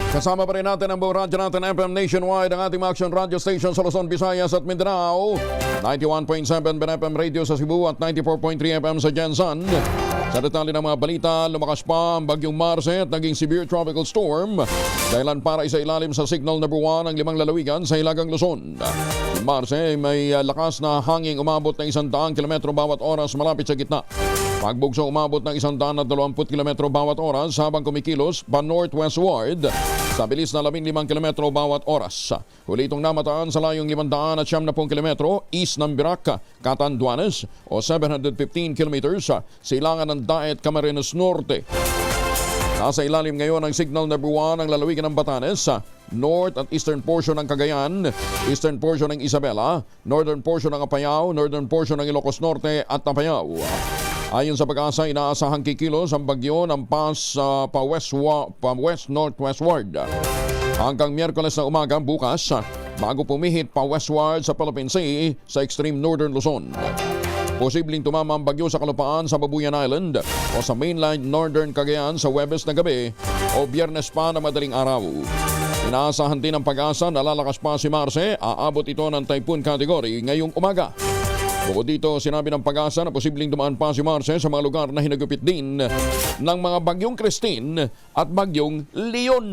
Kasama pa rin natin ang buong radyo natin FM nationwide, ang ating action radio station sa Luzon, Visayas at Mindanao. 91.7 BNFM Radio sa Cebu at 94.3 FM sa Jensan. Sa detalye ng mga balita, lumakas pa ang bagyong Marce at naging severe tropical storm. Dahilan para isa ilalim sa signal number 1 ang 5 lalawigan sa Hilagang Luzon. Yung Marce may lakas na hangin umabot ng 100 km bawat oras malapit sa gitna. Pagbugso umabot ng 120 km bawat oras habang kumikilos pa northwestward sa bilis na 15 km bawat oras. Huli itong namataan sa layong 570 km east ng Birac, Catanduanes o 715 km sa silangan ng Daet, Camarines Norte. Nasa ilalim ngayon ang signal number 1 ang lalawigan ng Batanes, north at eastern portion ng Cagayan, eastern portion ng Isabela, northern portion ng Apayao, northern portion ng Ilocos Norte at Apayao. Ayon sa Pag-asa, inaasahang kikilos ang bagyo ng pa-west-northwestward. Hanggang Miyerkules na umaga bukas, bago pumihit pa-westward sa Philippine Sea sa extreme northern Luzon. Posibleng tumama ang bagyo sa kalupaan sa Babuyan Island o sa mainland northern Cagayan sa Huwebes na gabi o Biyernes pa na madaling araw. Inaasahan din ng Pag-asa na lalakas pa si Marce, aabot ito ng typhoon category ngayong umaga. Bukod dito, sinabi ng Pag-asa na posibleng dumaan pa si Marce sa mga lugar na hinagupit din ng mga bagyong Christine at bagyong Leon.